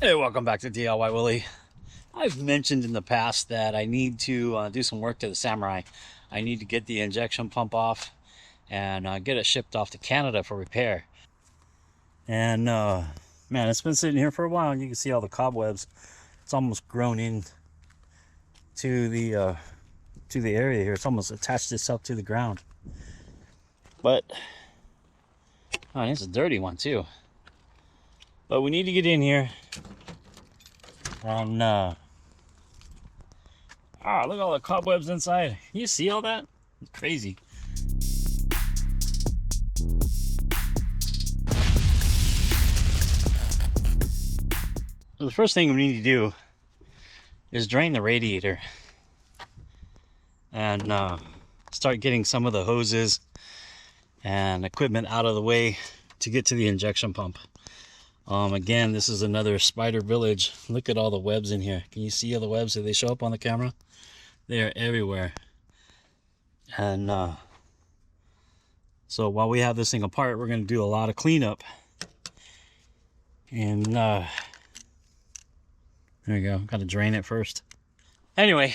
Hey, welcome back to DIY Willie. I've mentioned in the past that I need to do some work to the Samurai. I need to get the injection pump off and get it shipped off to Canada for repair. And man, it's been sitting here for a while, and you can see all the cobwebs. It's almost grown in to the area here. It's almost attached itself to the ground. But oh, and it's a dirty one too. But we need to get in here. And look at all the cobwebs inside. Can you see all that? It's crazy. So the first thing we need to do is drain the radiator and start getting some of the hoses and equipment out of the way to get to the injection pump. Again, this is another spider village. Look at all the webs in here. Can you see all the webs? Do they show up on the camera? They are everywhere. And so while we have this thing apart, we're going to do a lot of cleanup. And there you go. Got to drain it first. Anyway,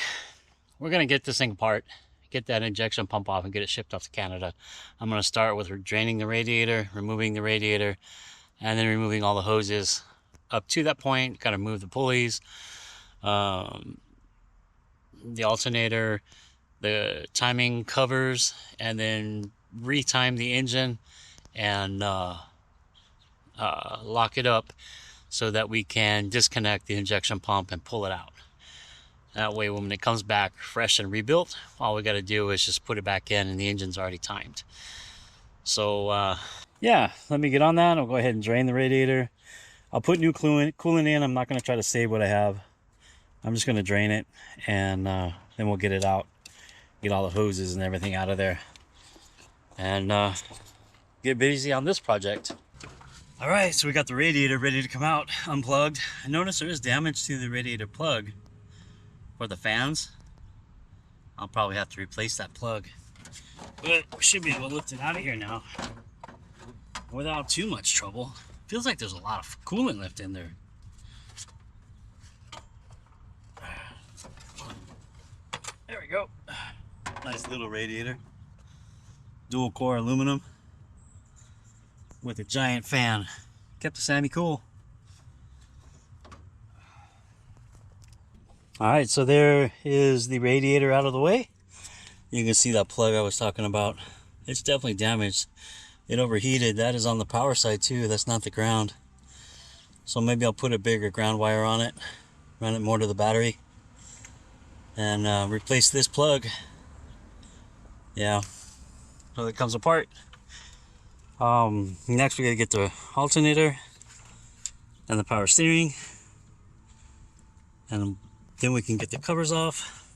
we're going to get this thing apart, get that injection pump off, and get it shipped off to Canada. I'm going to start with draining the radiator, removing the radiator, and then removing all the hoses. Up to that point, gotta move the pulleys, the alternator, the timing covers, and then retime the engine and lock it up so that we can disconnect the injection pump and pull it out. That way, when it comes back fresh and rebuilt, all we gotta do is just put it back in and the engine's already timed. So yeah, let me get on that. I'll go ahead and drain the radiator. I'll put new coolant in. I'm not going to try to save what I have. I'm just going to drain it, and then we'll get it out. Get all the hoses and everything out of there. And get busy on this project. All right, so we got the radiator ready to come out, unplugged. I noticed there is damage to the radiator plug for the fans. I'll probably have to replace that plug. But we should be able to lift it out of here now without too much trouble. Feels like there's a lot of coolant left in there. There we go. Nice little radiator. Dual core aluminum with a giant fan. Kept the Sammy cool. Alright, so there is the radiator out of the way. You can see that plug I was talking about. It's definitely damaged. It overheated. That is on the power side too. That's not the ground. So maybe I'll put a bigger ground wire on it, run it more to the battery, and replace this plug. Yeah, so it comes apart. Next we gotta get the alternator and the power steering, and then we can get the covers off.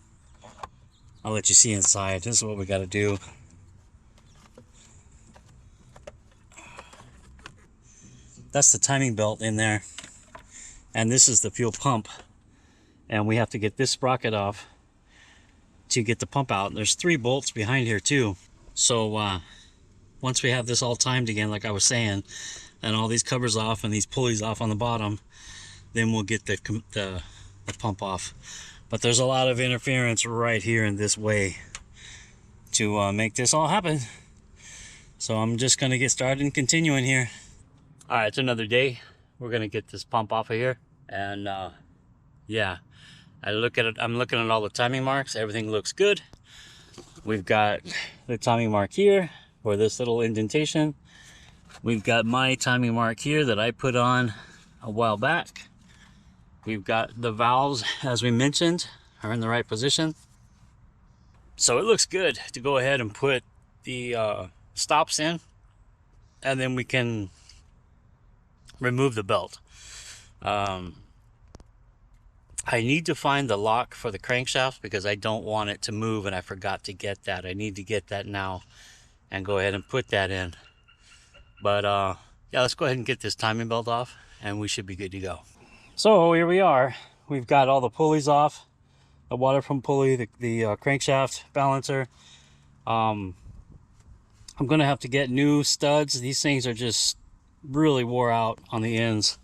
I'll let you see inside. This is what we gotta do. That's the timing belt in there, and this is the fuel pump, and we have to get this sprocket off to get the pump out. And there's 3 bolts behind here too. So once we have this all timed again, like I was saying, and all these covers off and these pulleys off on the bottom, then we'll get the pump off. But there's a lot of interference right here in this way to make this all happen. So I'm just gonna get started and continuing here. All right, it's another day. We're gonna get this pump off of here, and yeah, I'm looking at all the timing marks. Everything looks good. We've got the timing mark here for this little indentation. We've got my timing mark here that I put on a while back. We've got the valves, as we mentioned, are in the right position. So it looks good to go ahead and put the stops in, and then we can remove the belt. I need to find the lock for the crankshaft because I don't want it to move, and I forgot to get that. I need to get that now and go ahead and put that in. But yeah, let's go ahead and get this timing belt off, and we should be good to go. So here we are. We've got all the pulleys off, the water pump pulley, the crankshaft balancer. I'm gonna have to get new studs. These things are just really wore out on the ends.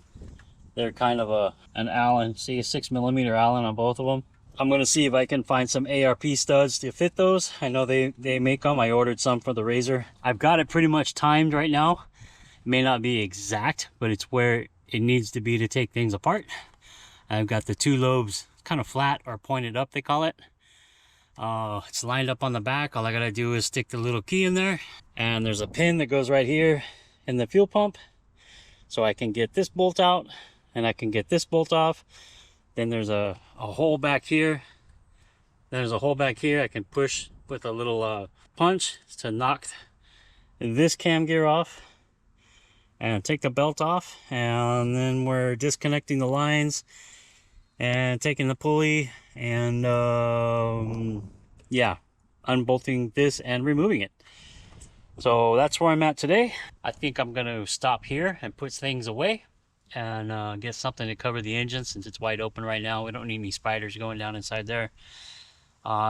They're kind of an Allen, see a 6mm Allen on both of them. I'm going to see if I can find some ARP studs to fit those. I know they make them. I ordered some for the razor. I've got it pretty much timed right now. It may not be exact, but it's where it needs to be to take things apart. I've got the two lobes kind of flat or pointed up, they call it. It's lined up on the back. All I gotta do is stick the little key in there, and there's a pin that goes right here in the fuel pump, so I can get this bolt out and I can get this bolt off. Then there's a hole back here. There's a hole back here I can push with a little punch to knock this cam gear off and take the belt off. And then we're disconnecting the lines and taking the pulley and yeah, unbolting this and removing it. So that's where I'm at today. I think I'm going to stop here and put things away and get something to cover the engine since it's wide open right now. We don't need any spiders going down inside there.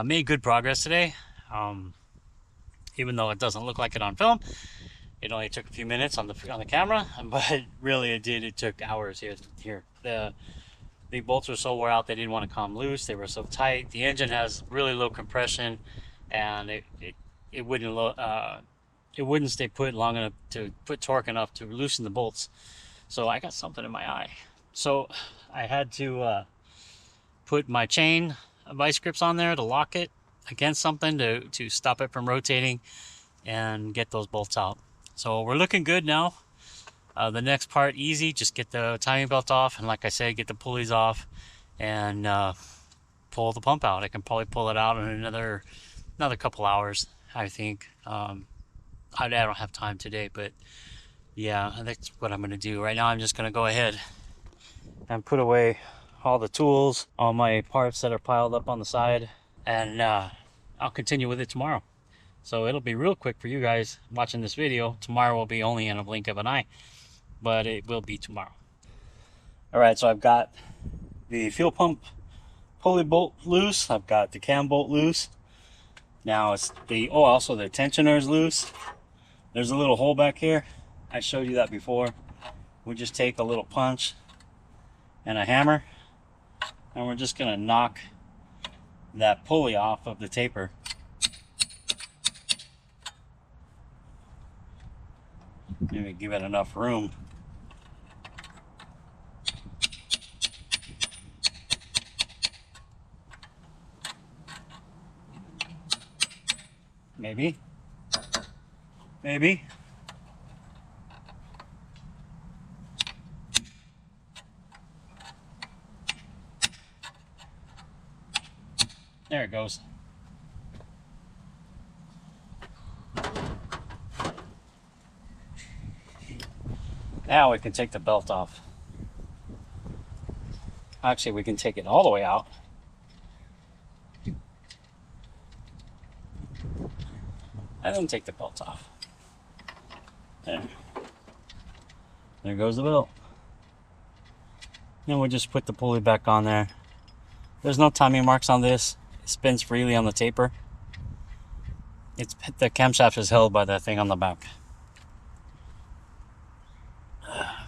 Made good progress today, even though it doesn't look like it on film. It only took a few minutes on the camera, but really it took hours here. The bolts were so wore out they didn't want to come loose. They were so tight. The engine has really low compression, and it wouldn't stay put long enough to put torque enough to loosen the bolts. So I got something in my eye. So I had to put my chain vice grips on there to lock it against something to stop it from rotating and get those bolts out. So we're looking good now. The next part, easy, just get the timing belt off, and like I said, get the pulleys off and pull the pump out. I can probably pull it out in another couple hours, I think. I don't have time today, but yeah, that's what I'm going to do. Right now I'm just going to go ahead and put away all the tools, all my parts that are piled up on the side, and I'll continue with it tomorrow. So it'll be real quick for you guys watching this video. Tomorrow will be only in a blink of an eye, but it will be tomorrow. All right, so I've got the fuel pump pulley bolt loose. I've got the cam bolt loose. Now it's also the tensioner is loose. There's a little hole back here. I showed you that before. We just take a little punch and a hammer, and we're just gonna knock that pulley off of the taper. Maybe give it enough room. Maybe. There it goes. Now we can take the belt off. Actually, we can take it all the way out. And then take the belt off. There goes the belt. Then we'll just put the pulley back on there. There's no timing marks on this. It spins freely on the taper. The camshaft is held by that thing on the back.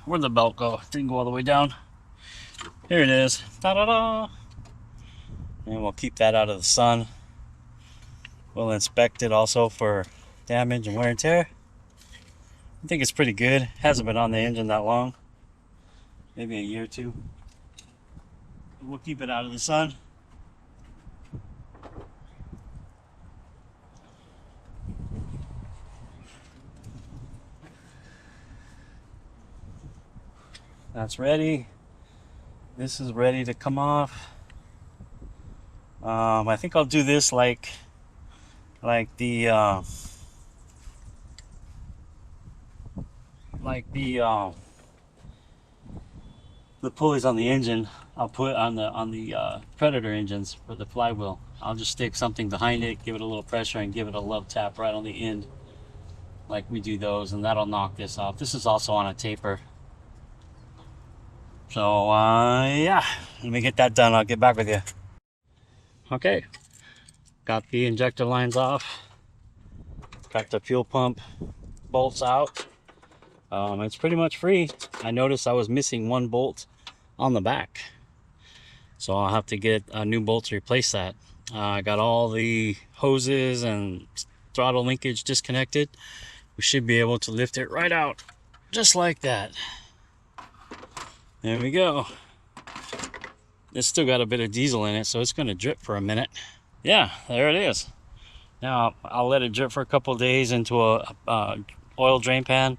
Where'd the belt go? It didn't go all the way down. Here it is. Ta-da-da! And we'll keep that out of the sun. We'll inspect it also for damage and wear and tear. I think it's pretty good. Hasn't been on the engine that long. Maybe a year or two. We'll keep it out of the sun. That's ready. This is ready to come off. I think I'll do this like the pulleys on the engine. I'll put on the Predator engines for the flywheel. I'll just stick something behind it, give it a little pressure, and give it a love tap right on the end, like we do those, and that'll knock this off. This is also on a taper. So yeah, let me get that done. I'll get back with you. Okay, got the injector lines off. Got the fuel pump bolts out. It's pretty much free. I noticed I was missing one bolt on the back. So I'll have to get a new bolt to replace that. I got all the hoses and throttle linkage disconnected. We should be able to lift it right out, just like that. There we go. It's still got a bit of diesel in it, so it's going to drip for a minute. Yeah, there it is. Now I'll let it drip for a couple of days into a oil drain pan,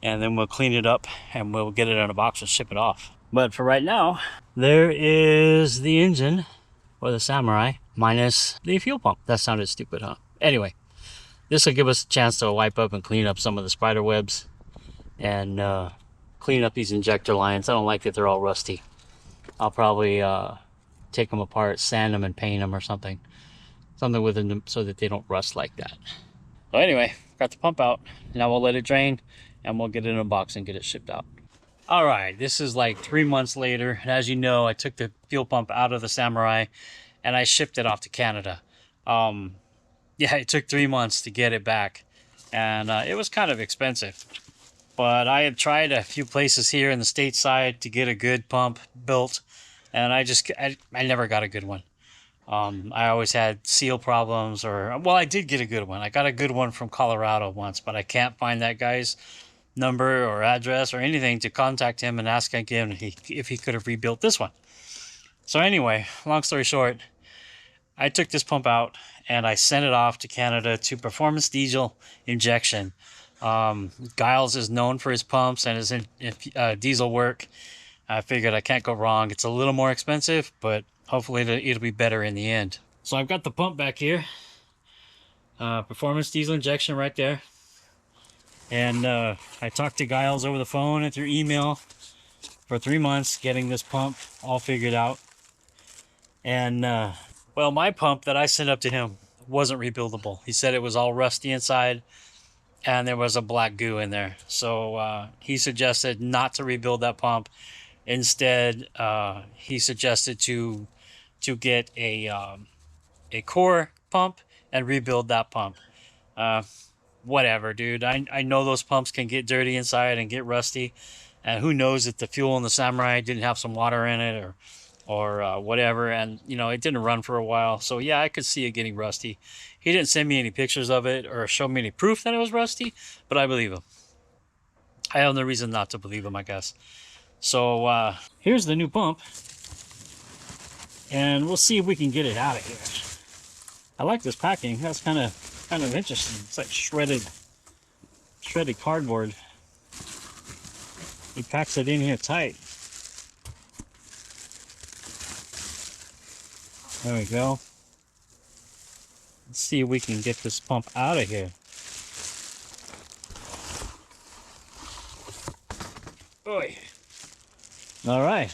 and then we'll clean it up and we'll get it in a box and ship it off. But for right now, there is the engine, or the Samurai, minus the fuel pump. That sounded stupid, huh? Anyway, this will give us a chance to wipe up and clean up some of the spider webs and clean up these injector lines. I don't like that they're all rusty. I'll probably take them apart, sand them, and paint them or something. Something with them so that they don't rust like that. So anyway, got the pump out. Now we'll let it drain and we'll get it in a box and get it shipped out. All right, this is like 3 months later. And as you know, I took the fuel pump out of the Samurai and I shipped it off to Canada. Yeah, it took 3 months to get it back. And it was kind of expensive. But I had tried a few places here in the stateside to get a good pump built. And I never got a good one. I always had seal problems, or, well, I did get a good one. I got a good one from Colorado once, but I can't find that guy's number or address or anything to contact him and ask again if he could have rebuilt this one. So anyway, long story short, I took this pump out and I sent it off to Canada to Performance Diesel Injection. Giles is known for his pumps and his diesel work. I figured I can't go wrong. It's a little more expensive, but hopefully it'll be better in the end. So I've got the pump back here. Performance Diesel Injection right there. And I talked to Giles over the phone and through email for 3 months, getting this pump all figured out. And, well, my pump that I sent up to him wasn't rebuildable. He said it was all rusty inside and there was a black goo in there. So he suggested not to rebuild that pump. Instead, he suggested to get a core pump and rebuild that pump. Whatever, dude. I know those pumps can get dirty inside and get rusty, and who knows if the fuel in the Samurai didn't have some water in it or whatever, and you know, it didn't run for a while. So yeah, I could see it getting rusty. He didn't send me any pictures of it or show me any proof that it was rusty, but I believe him. I have no reason not to believe him, I guess. So here's the new pump, and we'll see if we can get it out of here. I like this packing. That's kind of interesting. It's like shredded cardboard. He packs it in here tight. There we go. Let's see if we can get this pump out of here. Boy. All right.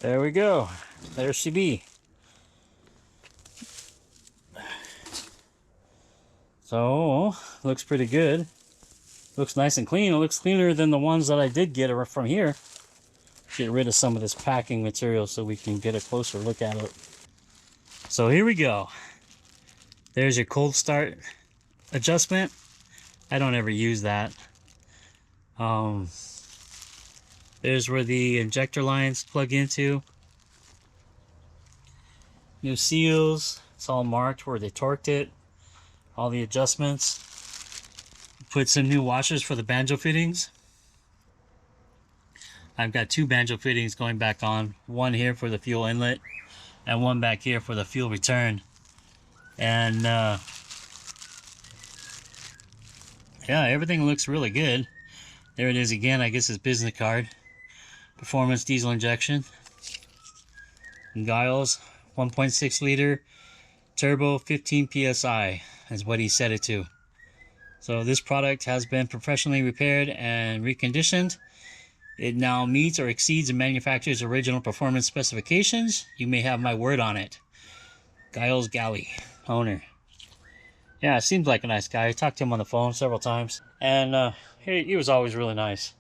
There we go. There she be. So, looks pretty good. Looks nice and clean. It looks cleaner than the ones that I did get from here. Get rid of some of this packing material so we can get a closer look at it. So here we go. There's your cold start adjustment. I don't ever use that. There's where the injector lines plug into. New seals. It's all marked where they torqued it. All the adjustments. Put some new washers for the banjo fittings. I've got 2 banjo fittings going back on. One here for the fuel inlet and one back here for the fuel return. And yeah, everything looks really good. There it is again. I guess it's business card. Performance diesel injection. And Giles 1.6 liter turbo 15 psi is what he set it to. So this product has been professionally repaired and reconditioned. It now meets or exceeds the manufacturer's original performance specifications. You may have my word on it. Giles Galley, owner. Yeah, seems like a nice guy. I talked to him on the phone several times, and he was always really nice.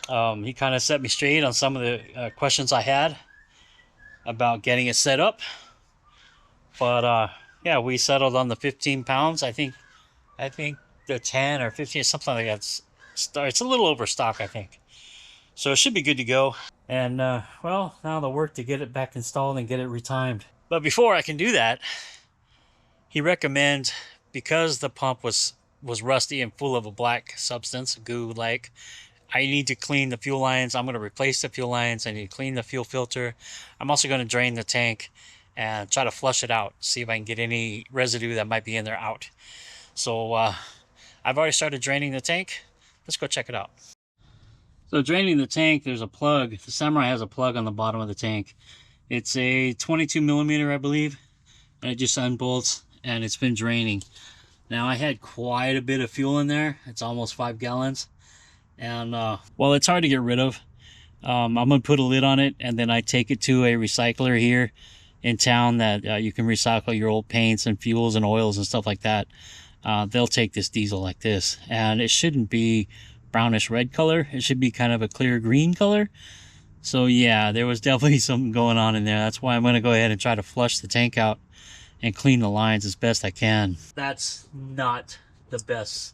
He kind of set me straight on some of the questions I had about getting it set up. But yeah, we settled on the 15 pounds. I think the 10 or 15 or something like that. It's a little overstock, I think. So it should be good to go. And well, now the work to get it back installed and get it retimed. But before I can do that, he recommends, because the pump was rusty and full of a black substance, goo like, I need to clean the fuel lines. I'm going to replace the fuel lines. I need to clean the fuel filter. I'm also going to drain the tank and try to flush it out, see if I can get any residue that might be in there out. So I've already started draining the tank. Let's go check it out. So draining the tank, there's a plug. The Samurai has a plug on the bottom of the tank. It's a 22 millimeter, I believe, and it just unbolts, and it's been draining. Now, I had quite a bit of fuel in there. It's almost 5 gallons. And well, it's hard to get rid of. I'm gonna put a lid on it, and then I take it to a recycler here in town that you can recycle your old paints and fuels and oils and stuff like that. They'll take this diesel like this, and it shouldn't be brownish red color. It should be kind of a clear green color. So yeah, there was definitely something going on in there. That's why I'm gonna go ahead and try to flush the tank out and clean the lines as best I can. That's not the best.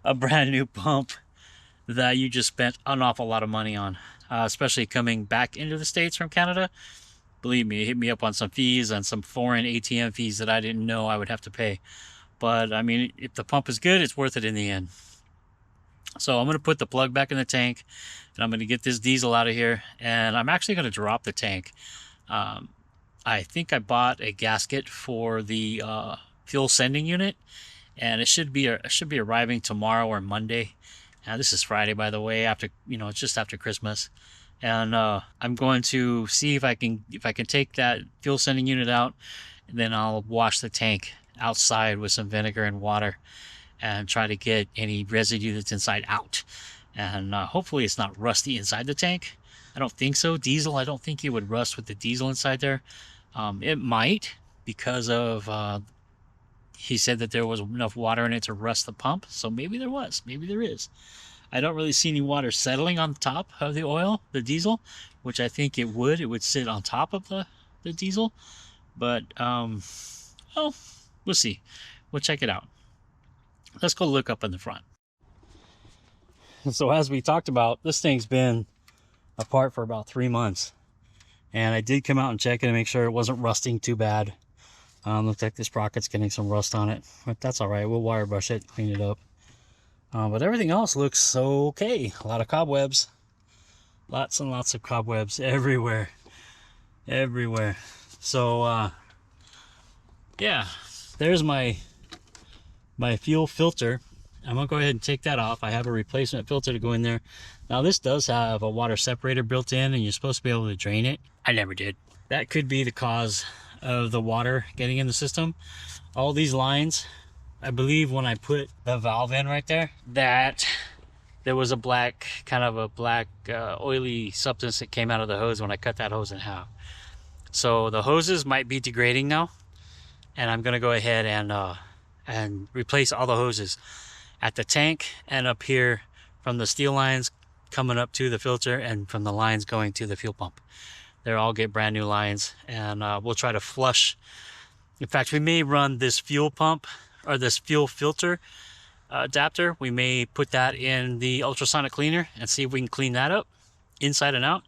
A brand new pump that you just spent an awful lot of money on, especially coming back into the States from Canada. Believe me, it hit me up on some fees and some foreign ATM fees that I didn't know I would have to pay. But I mean, if the pump is good, it's worth it in the end. So I'm going to put the plug back in the tank, and I'm going to get this diesel out of here, and I'm actually going to drop the tank. I think I bought a gasket for the fuel sending unit, and it should be arriving tomorrow or Monday. Now, this is Friday, by the way, after, it's just after Christmas. And I'm going to see if I can take that fuel sending unit out, and then I'll wash the tank outside with some vinegar and water and try to get any residue that's inside out. And hopefully it's not rusty inside the tank. I don't think so. Diesel, I don't think it would rust with the diesel inside there. It might, because of he said that there was enough water in it to rust the pump. So maybe there was, maybe there is. I don't really see any water settling on top of the oil, the diesel, which I think it would sit on top of the diesel. But well, we'll see. We'll check it out. Let's go look up in the front. So as we talked about, this thing's been apart for about 3 months, and I did come out and check it to make sure it wasn't rusting too bad. Looks like this sprocket's getting some rust on it, but that's all right. We'll wire brush it, clean it up. But everything else looks okay. A lot of cobwebs, lots and lots of cobwebs everywhere. So yeah, there's my fuel filter. I'm gonna go ahead and take that off. I have a replacement filter to go in there. Now, this does have a water separator built in, and you're supposed to be able to drain it. I never did. That could be the cause of the water getting in the system. All these lines, I believe when I put the valve in right there, that there was a black, oily substance that came out of the hose when I cut that hose in half. So the hoses might be degrading now, and I'm gonna go ahead and replace all the hoses at the tank and up here, from the steel lines coming up to the filter and from the lines going to the fuel pump. They'll all get brand new lines, and we'll try to flush. In fact, we may run this fuel pump or this fuel filter adapter. We may put that in the ultrasonic cleaner and see if we can clean that up inside and out.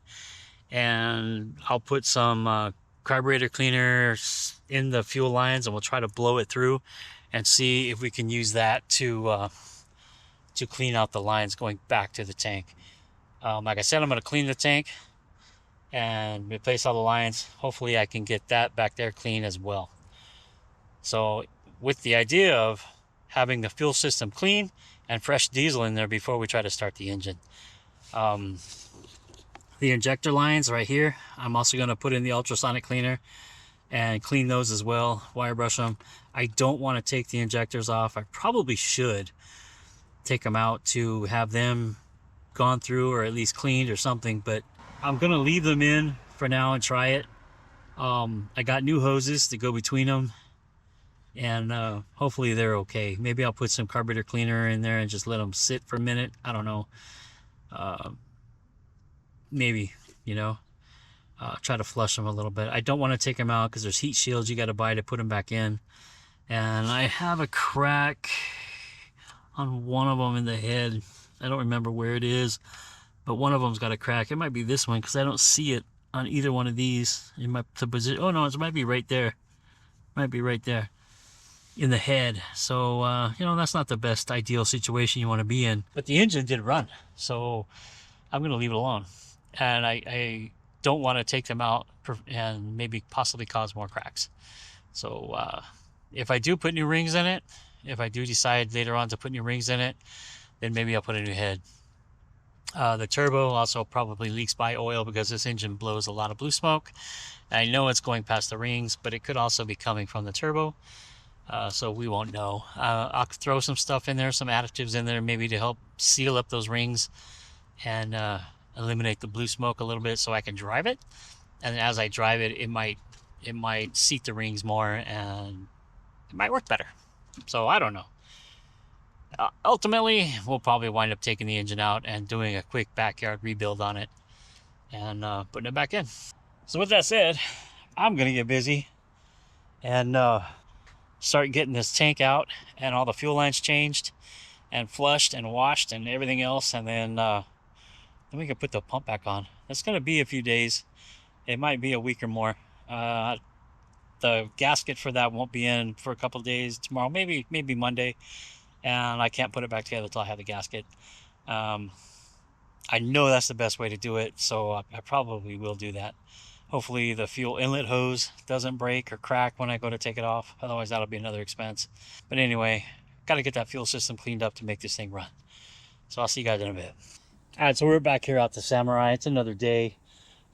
And I'll put some carburetor cleaner in the fuel lines, and we'll try to blow it through and see if we can use that to clean out the lines going back to the tank. Like I said, I'm going to clean the tank and replace all the lines. Hopefully I can get that back there clean as well. So with the idea of having the fuel system clean and fresh diesel in there before we try to start the engine. The injector lines right here, I'm also going to put in the ultrasonic cleaner and clean those as well, wire brush them. I don't want to take the injectors off. I probably should take them out to have them gone through or at least cleaned or something, but I'm gonna leave them in for now and try it. I got new hoses to go between them, and hopefully they're okay. Maybe I'll put some carburetor cleaner in there and just let them sit for a minute. I don't know. Maybe, try to flush them a little bit. I don't want to take them out because there's heat shields you got to buy to put them back in, and I have a crack on one of them in the head. I don't remember where it is, but one of them's got a crack. It might be this one because I don't see it on either one of these. It might the position. Oh no, it might be right there. Might be right there in the head. So you know, that's not the best ideal situation you want to be in. But the engine did run, so I'm gonna leave it alone. And I don't want to take them out and maybe possibly cause more cracks. So if I do put new rings in it, if I do decide later on to put new rings in it, then maybe I'll put a new head. The turbo also probably leaks by oil because this engine blows a lot of blue smoke. I know it's going past the rings, but it could also be coming from the turbo. So we won't know. I'll throw some stuff in there, some additives in there, maybe to help seal up those rings and eliminate the blue smoke a little bit so I can drive it. And as I drive it, it might seat the rings more and it might work better. So I don't know. Ultimately, we'll probably wind up taking the engine out and doing a quick backyard rebuild on it and putting it back in. So with that said, I'm gonna get busy and start getting this tank out and all the fuel lines changed and flushed and washed and everything else, and then we can put the pump back on. It's gonna be a few days. It might be a week or more. The gasket for that won't be in for a couple of days. Tomorrow, maybe Monday, and I can't put it back together until I have the gasket. I know that's the best way to do it, so I probably will do that. Hopefully the fuel inlet hose doesn't break or crack when I go to take it off. Otherwise, that'll be another expense. But anyway, got to get that fuel system cleaned up to make this thing run. So I'll see you guys in a bit. All right, so we're back here at the Samurai. It's another day.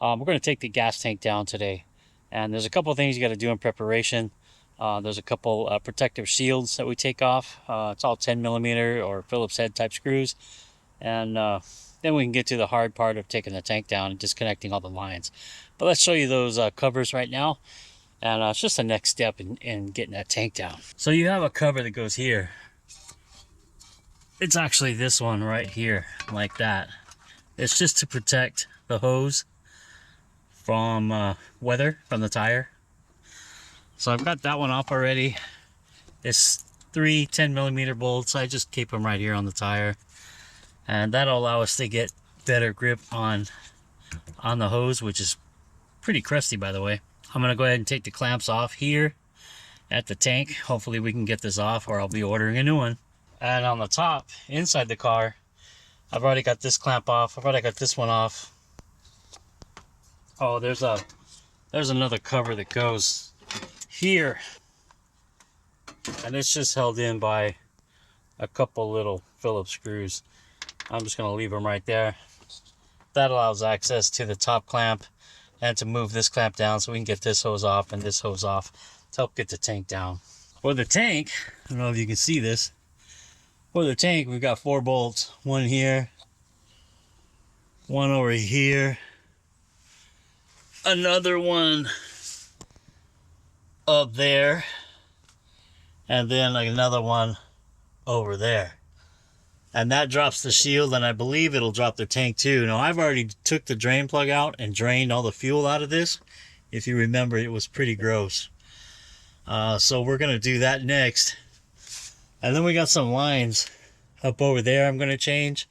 We're going to take the gas tank down today. And there's a couple of things you got to do in preparation. There's a couple protective shields that we take off. It's all 10mm or Phillips head type screws. And then we can get to the hard part of taking the tank down and disconnecting all the lines. But let's show you those covers right now. And it's just the next step in getting that tank down. So you have a cover that goes here. It's actually this one right here, like that. It's just to protect the hose from weather from the tire. So I've got that one off already. It's 3 10mm bolts. I just keep them right here on the tire. And that'll allow us to get better grip on the hose, which is pretty crusty, by the way. I'm gonna go ahead and take the clamps off here at the tank. Hopefully we can get this off, or I'll be ordering a new one. And on the top, inside the car, I've already got this clamp off. I've already got this one off. Oh, there's another cover that goes here. And it's just held in by a couple little Phillips screws. I'm just gonna leave them right there. That allows access to the top clamp and to move this clamp down so we can get this hose off and this hose off to help get the tank down. For the tank, I don't know if you can see this. For the tank, we've got 4 bolts. One here, one over here, another one up there, and then like another one over there. And that drops the shield, and I believe it'll drop the tank too. Now, I've already took the drain plug out and drained all the fuel out of this. If you remember, it was pretty gross. So we're going to do that next. And then we got some lines up over there I'm going to change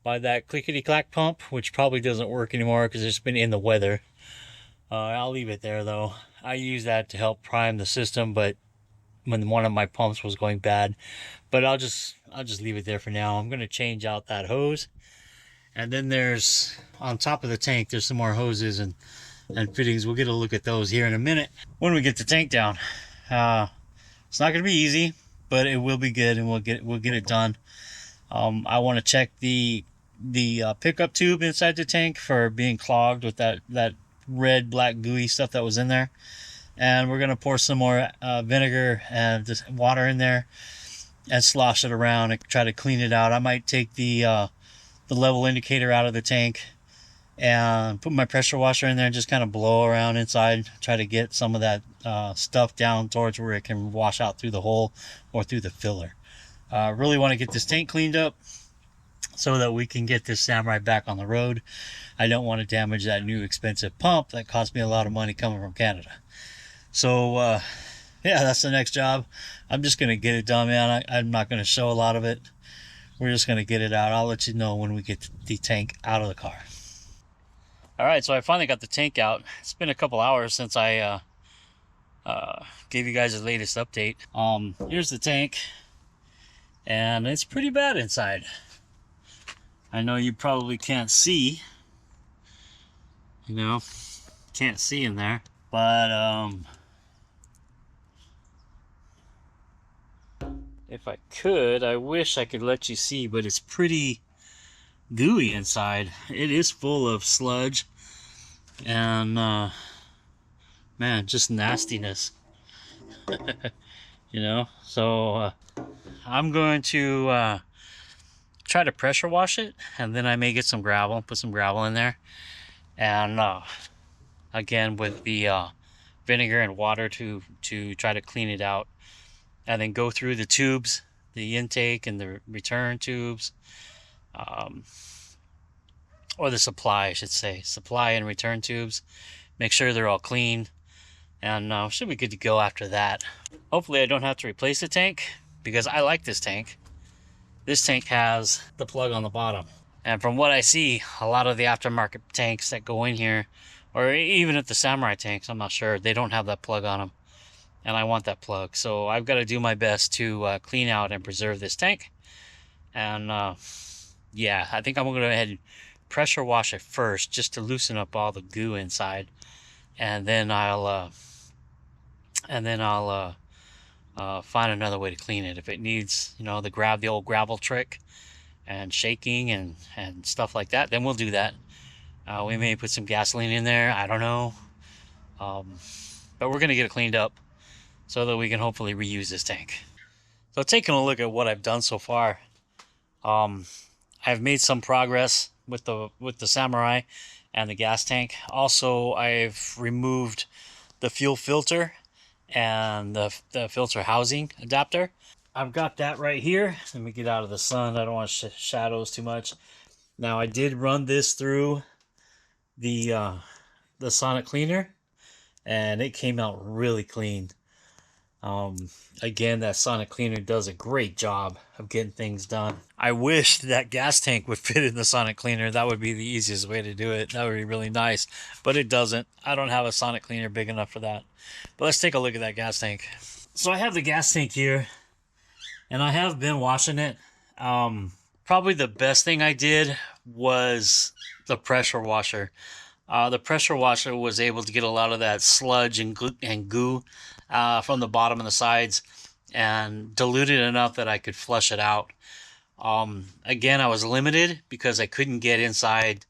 by that clickety-clack pump, which probably doesn't work anymore because it's been in the weather. I'll leave it there, though. I use that to help prime the system, but when one of my pumps was going bad. But I'll just leave it there for now. I'm going to change out that hose. And then there's, on top of the tank, there's some more hoses and fittings. We'll get a look at those here in a minute when we get the tank down. It's not going to be easy, but it will be good, and we'll get it done. I want to check the pickup tube inside the tank for being clogged with that red, black, gooey stuff that was in there. And we're going to pour some more vinegar and just water in there and slosh it around and try to clean it out. I might take the level indicator out of the tank and put my pressure washer in there and just kind of blow around inside, try to get some of that stuff down towards where it can wash out through the hole or through the filler. Really want to get this tank cleaned up so that we can get this Samurai back on the road. I don't want to damage that new expensive pump that cost me a lot of money coming from Canada. So yeah, that's the next job. I'm just going to get it done, man. I'm not going to show a lot of it. we're just going to get it out. I'll let you know when we get the tank out of the car. All right, so I finally got the tank out. It's been a couple hours since I gave you guys the latest update. Here's the tank, and it's pretty bad inside. I know you probably can't see, can't see in there, but if I could, I wish I could let you see, but it's pretty gooey inside. It is full of sludge and man, just nastiness. So I'm going to try to pressure wash it, and then I may get some gravel, put some gravel in there, and again with the vinegar and water to try to clean it out, and then go through the tubes, the intake and the return tubes, or the supply, I should say, supply and return tubes. Make sure they're all clean, and should be good to go after that. Hopefully I don't have to replace the tank, because I like this tank. This tank has the plug on the bottom, and from what I see, a lot of the aftermarket tanks that go in here, or even at the Samurai tanks, I'm not sure, they don't have that plug on them, and I want that plug. So I've got to do my best to clean out and preserve this tank. And yeah, I think I'm gonna go ahead and pressure wash it first, just to loosen up all the goo inside, and then I'll find another way to clean it. If it needs, the old gravel trick and shaking and stuff like that, then we'll do that. We may put some gasoline in there, I don't know, but we're gonna get it cleaned up so that we can hopefully reuse this tank. So taking a look at what I've done so far, I've made some progress with the Samurai and the gas tank. Also, I've removed the fuel filter and the filter housing adapter. I've got that right here. Let me get out of the sun. I don't want shadows too much. Now, I did run this through the sonic cleaner, and it came out really clean. Again, that sonic cleaner does a great job of getting things done. I wish that gas tank would fit in the sonic cleaner. That would be the easiest way to do it. That would be really nice, but it doesn't. I don't have a sonic cleaner big enough for that. But let's take a look at that gas tank. So I have the gas tank here, and I have been washing it. Probably the best thing I did was the pressure washer. The pressure washer was able to get a lot of that sludge and goo from the bottom and the sides, and dilute it enough that I could flush it out. Again, I was limited because I couldn't get inside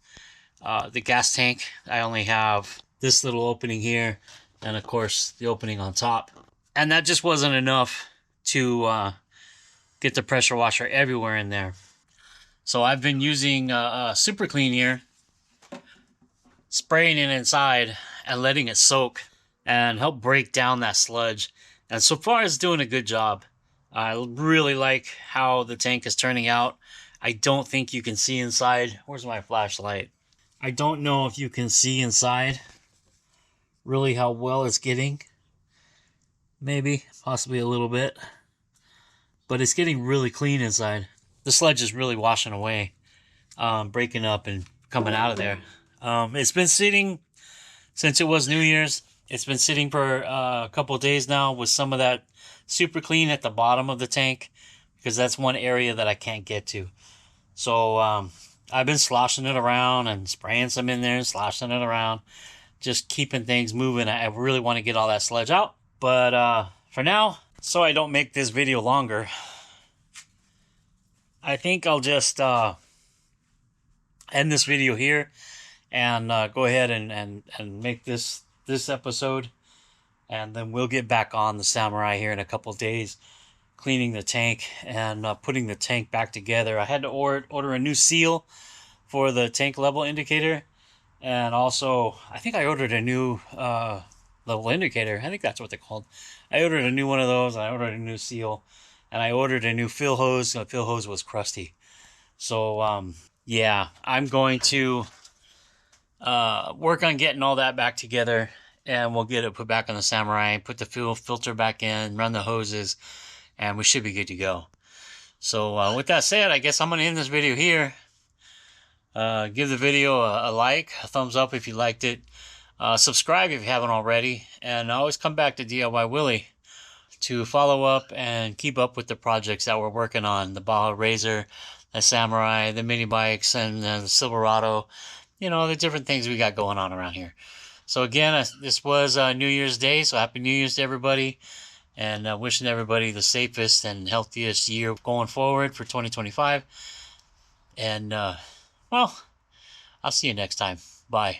the gas tank. I only have this little opening here, and of course the opening on top, and that just wasn't enough to get the pressure washer everywhere in there. So I've been using super clean here, spraying it inside and letting it soak and help break down that sludge. And so far it's doing a good job. I really like how the tank is turning out. I don't think you can see inside. Where's my flashlight? I don't know if you can see inside really how well it's getting. Maybe, possibly a little bit. But it's getting really clean inside. The sludge is really washing away, breaking up and coming out of there. It's been sitting since it was New Year's. It's been sitting for a couple of days now with some of that super clean at the bottom of the tank, because that's one area that I can't get to. So I've been sloshing it around and spraying some in there and sloshing it around, just keeping things moving. I really want to get all that sludge out. But for now, so I don't make this video longer, I think I'll just end this video here and go ahead and make this episode, and then we'll get back on the Samurai here in a couple of days, cleaning the tank and putting the tank back together. I had to order a new seal for the tank level indicator, and also I think I ordered a new level indicator. I think that's what they're called. I ordered a new one of those. I ordered a new seal, and I ordered a new fill hose. The fill hose was crusty. So yeah, I'm going to work on getting all that back together, and we'll get it put back on the Samurai, put the fuel filter back in, run the hoses, and we should be good to go. So with that said, I guess I'm going to end this video here. Give the video a like, a thumbs up if you liked it. Subscribe if you haven't already. And always come back to DIY Willie to follow up and keep up with the projects that we're working on. The Baja Razor, the Samurai, the mini bikes, and the Silverado. You know, the different things we got going on around here. So again, this was New Year's Day, so Happy New Year's to everybody. And wishing everybody the safest and healthiest year going forward for 2025. And, well, I'll see you next time. Bye.